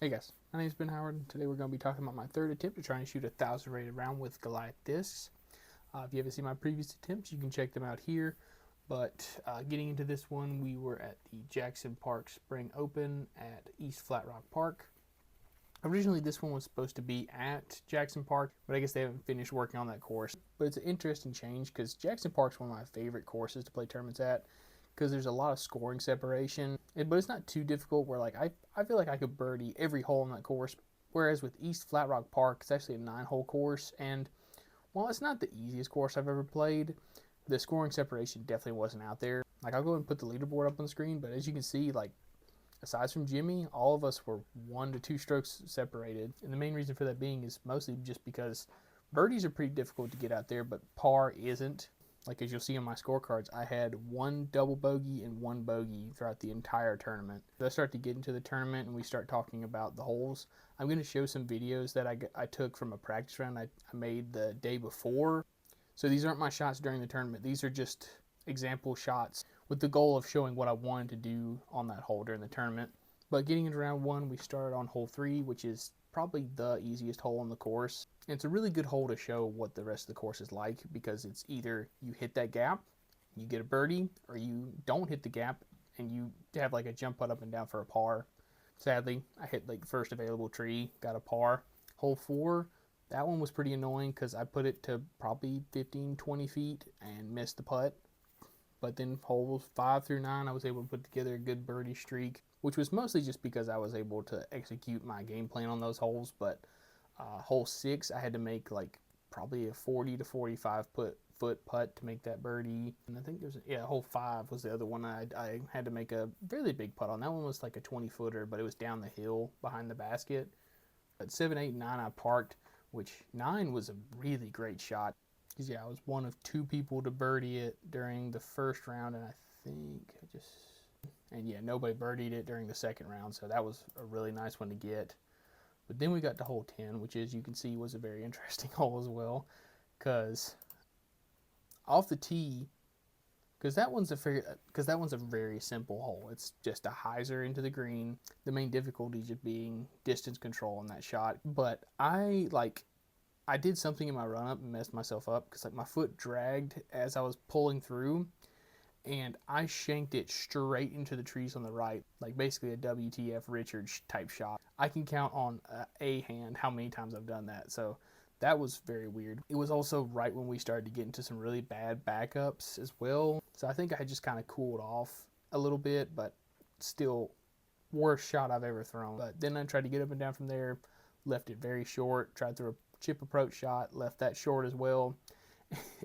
Hey guys, my name is Ben Howard, and today we're going to be talking about my third attempt to try and shoot a 1,000 rated round with Goliath discs. If you haven't seen my previous attempts, you can check them out here. But getting into this one, we were at the Jackson Park Spring Open at East Flat Rock Park. Originally, this one was supposed to be at Jackson Park, but I guess they haven't finished working on that course. But it's an interesting change because Jackson Park is one of my favorite courses to play tournaments at, because there's a lot of scoring separation, but it's not too difficult where like I feel like I could birdie every hole on that course, whereas with East Flat Rock Park, it's actually a 9-hole course, and while it's not the easiest course I've ever played, the scoring separation definitely wasn't out there. Like, I'll go and put the leaderboard up on the screen, but as you can see, like, aside from Jimmy, all of us were 1 to 2 strokes separated, and the main reason for that being is mostly just because birdies are pretty difficult to get out there, but par isn't. Like, as you'll see on my scorecards, I had 1 double bogey and 1 bogey throughout the entire tournament. As I start to get into the tournament and we start talking about the holes, I'm going to show some videos that I took from a practice round I made the day before. So these aren't my shots during the tournament. These are just example shots with the goal of showing what I wanted to do on that hole during the tournament. But getting into round 1, we started on hole 3, which is probably the easiest hole on the course. And it's a really good hole to show what the rest of the course is like, because it's either you hit that gap, you get a birdie, or you don't hit the gap and you have like a jump putt up and down for a par. Sadly, I hit like the first available tree, got a par. Hole 4, that one was pretty annoying because I put it to probably 15-20 feet and missed the putt. But then holes 5 through 9, I was able to put together a good birdie streak, which was mostly just because I was able to execute my game plan on those holes. But hole 6, I had to make like probably a 40 to 45 foot putt to make that birdie. And I think hole 5 was the other one I had to make a fairly big putt on. That one was like a 20-footer, but it was down the hill behind the basket. But 7, 8, and 9 I parked, which 9 was a really great shot. Because, yeah, I was one of 2 people to birdie it during the first round, and nobody birdied it during the second round, so that was a really nice one to get. But then we got to hole 10, which, as you can see, was a very interesting hole as well, because off the tee, because that one's a very simple hole. It's just a hyzer into the green. The main difficulty just being distance control on that shot. But I did something in my run-up and messed myself up because like my foot dragged as I was pulling through, and I shanked it straight into the trees on the right, like basically a WTF Richards type shot. I can count on a hand how many times I've done that, so that was very weird. It was also right when we started to get into some really bad backups as well, so I think I just kind of cooled off a little bit, but still worst shot I've ever thrown. But then I tried to get up and down from there, left it very short, tried to throw a chip approach shot, left that short as well,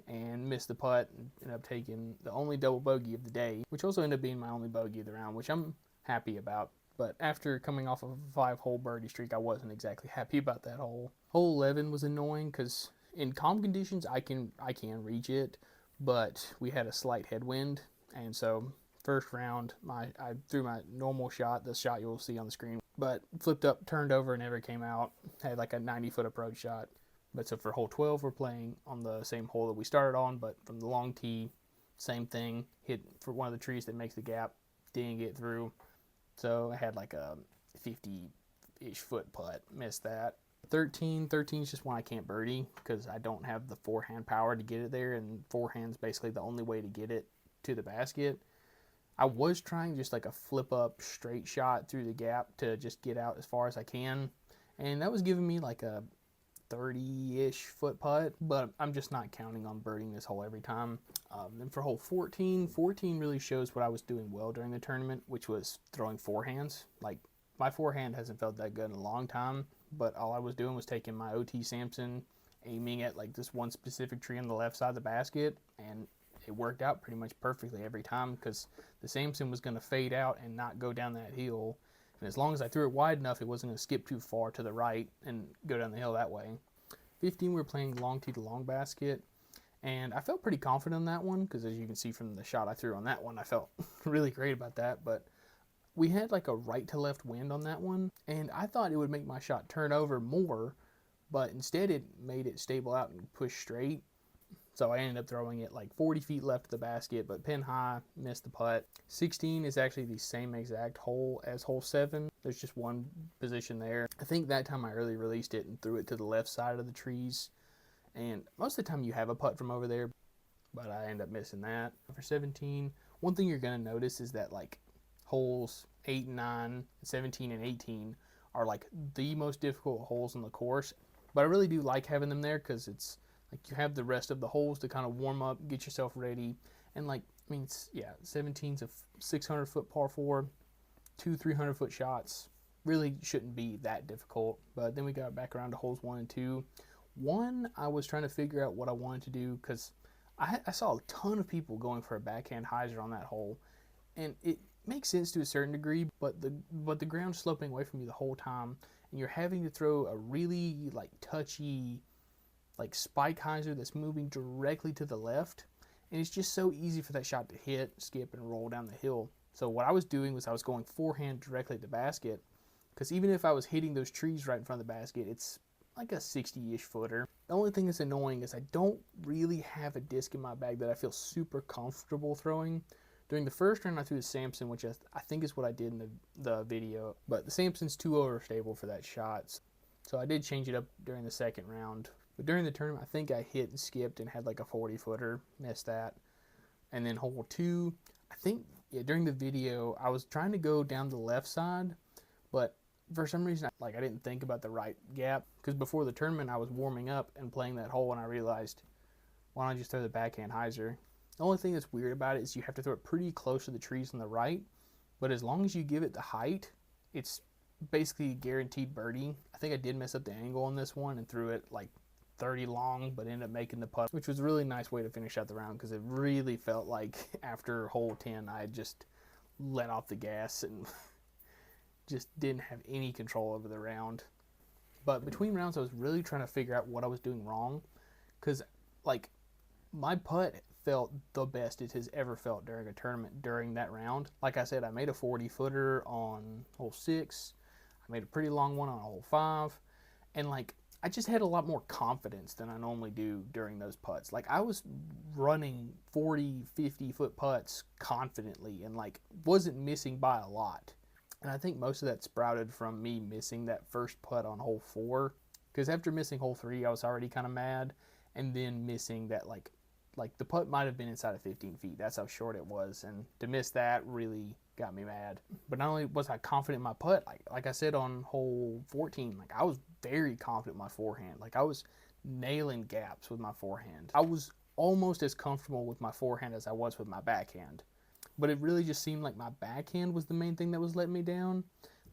and missed the putt and ended up taking the only double bogey of the day, which also ended up being my only bogey of the round, which I'm happy about. But after coming off of a 5-hole birdie streak, I wasn't exactly happy about that hole. Hole 11 was annoying because in calm conditions I can reach it, but we had a slight headwind, and so first round I threw my normal shot, the shot you'll see on the screen, but flipped up, turned over, never came out. Had like a 90-foot approach shot. But so for hole 12, we're playing on the same hole that we started on, but from the long tee, same thing. Hit for one of the trees that makes the gap, didn't get through. So I had like a 50-ish foot putt, missed that. 13 is just one I can't birdie because I don't have the forehand power to get it there, and forehand's basically the only way to get it to the basket. I was trying just like a flip up straight shot through the gap to just get out as far as I can, and that was giving me like a 30-ish foot putt, but I'm just not counting on birding this hole every time. Then for hole 14 really shows what I was doing well during the tournament, which was throwing forehands. Like, my forehand hasn't felt that good in a long time, but all I was doing was taking my OT Samson, aiming at like this one specific tree on the left side of the basket, and it worked out pretty much perfectly every time because the Samson was going to fade out and not go down that hill. And as long as I threw it wide enough, it wasn't going to skip too far to the right and go down the hill that way. 15, we were playing long tee to long basket, and I felt pretty confident on that one because, as you can see from the shot I threw on that one, I felt really great about that. But we had like a right to left wind on that one, and I thought it would make my shot turn over more, but instead it made it stable out and push straight. So I ended up throwing it like 40 feet left of the basket, but pin high, missed the putt. 16 is actually the same exact hole as hole 7. There's just one position there. I think that time I early released it and threw it to the left side of the trees. And most of the time you have a putt from over there, but I end up missing that. For 17, one thing you're going to notice is that like holes 8 and 9, 17 and 18 are like the most difficult holes on the course. But I really do like having them there because it's like you have the rest of the holes to kind of warm up, get yourself ready. And like, I mean, yeah, 17's a 600-foot par 4, 2 300-foot shots. Really shouldn't be that difficult. But then we got back around to holes 1 and 2. 1, I was trying to figure out what I wanted to do because I saw a ton of people going for a backhand hyzer on that hole. And it makes sense to a certain degree, but the ground's sloping away from you the whole time. And you're having to throw a really like touchy like spike hyzer that's moving directly to the left, and it's just so easy for that shot to hit, skip, and roll down the hill. So what I was doing was I was going forehand directly at the basket, because even if I was hitting those trees right in front of the basket, it's like a 60-ish footer. The only thing that's annoying is I don't really have a disc in my bag that I feel super comfortable throwing. During the first round, I threw the Samson, which I think is what I did in the video, but the Samson's too overstable for that shot. So I did change it up during the second round. But during the tournament, I think I hit and skipped and had like a 40-footer, missed that. And then hole 2, I think during the video, I was trying to go down the left side, but for some reason, I didn't think about the right gap. Because before the tournament, I was warming up and playing that hole, and I realized, why don't I just throw the backhand hyzer? The only thing that's weird about it is you have to throw it pretty close to the trees on the right, but as long as you give it the height, it's basically a guaranteed birdie. I think I did mess up the angle on this one and threw it like 30 long, but ended up making the putt, which was a really nice way to finish out the round because it really felt like after hole 10 I just let off the gas and just didn't have any control over the round. But between rounds I was really trying to figure out what I was doing wrong, because like my putt felt the best it has ever felt during a tournament during that round. Like I said, I made a 40-footer on hole 6, I made a pretty long one on hole 5, and like I just had a lot more confidence than I normally do during those putts. Like I was running 40, 50-foot putts confidently and like wasn't missing by a lot. And I think most of that sprouted from me missing that first putt on hole 4. Because after missing hole 3, I was already kind of mad. And then missing that like the putt might have been inside of 15 feet. That's how short it was. And to miss that really got me mad. But not only was I confident in my putt, like I said on hole 14, like I was very confident in my forehand. Like I was nailing gaps with my forehand. I was almost as comfortable with my forehand as I was with my backhand. But it really just seemed like my backhand was the main thing that was letting me down.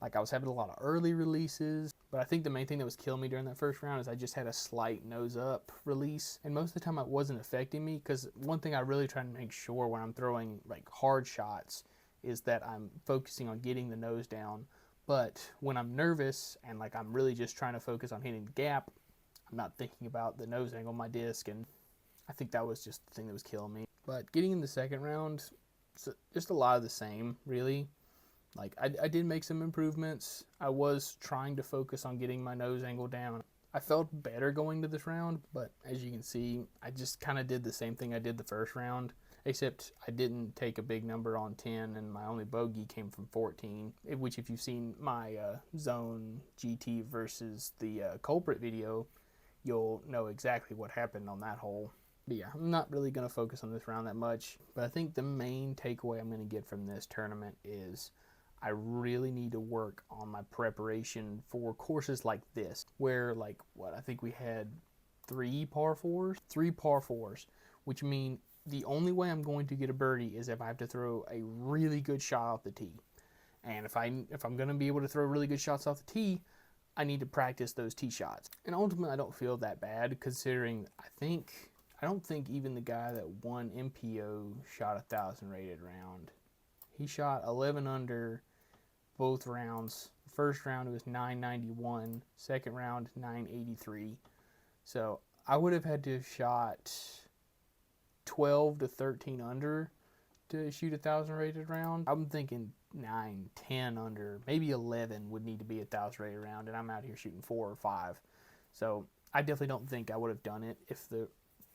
Like I was having a lot of early releases, but I think the main thing that was killing me during that first round is I just had a slight nose up release. And most of the time it wasn't affecting me, because one thing I really try to make sure when I'm throwing like hard shots is that I'm focusing on getting the nose down. But when I'm nervous and like I'm really just trying to focus on hitting the gap, I'm not thinking about the nose angle of my disc, and I think that was just the thing that was killing me. But getting in the second round, it's just a lot of the same, really. Like I did make some improvements. I was trying to focus on getting my nose angle down. I felt better going to this round, but as you can see, I just kind of did the same thing I did the first round, except I didn't take a big number on 10, and my only bogey came from 14, which if you've seen my Zone GT versus the Culprit video, you'll know exactly what happened on that hole. But yeah, I'm not really going to focus on this round that much, but I think the main takeaway I'm going to get from this tournament is I really need to work on my preparation for courses like this, where like I think we had 3 par 4s, which mean the only way I'm going to get a birdie is if I have to throw a really good shot off the tee. And if I'm going to be able to throw really good shots off the tee, I need to practice those tee shots. And ultimately, I don't feel that bad, considering I don't think even the guy that won MPO shot 1,000 rated round. He shot 11 under both rounds. First round it was 991, second round 983. So I would have had to have shot 12 to 13 under to shoot 1,000 rated round. I'm thinking 9, 10 under, maybe 11 would need to be 1,000 rated round, and I'm out here shooting 4 or 5. So I definitely don't think I would have done it if the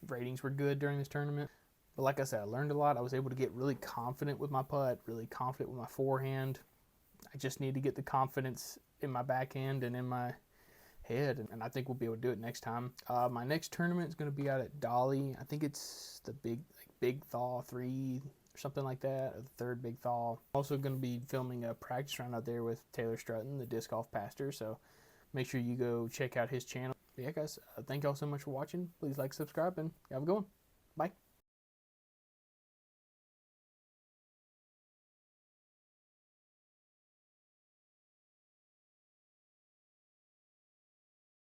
ratings were good during this tournament. But like I said, I learned a lot. I was able to get really confident with my putt, really confident with my forehand. I just need to get the confidence in my backhand and in my head, and I think we'll be able to do it next time. My next tournament is going to be out at Dolly. I think it's the Big Thaw 3 or something like that, or the third Big Thaw. Also going to be filming a practice round out there with Taylor Strutton, the disc golf pastor, so make sure you go check out his channel. But yeah, guys, thank y'all so much for watching. Please like, subscribe, and have a good one. Bye.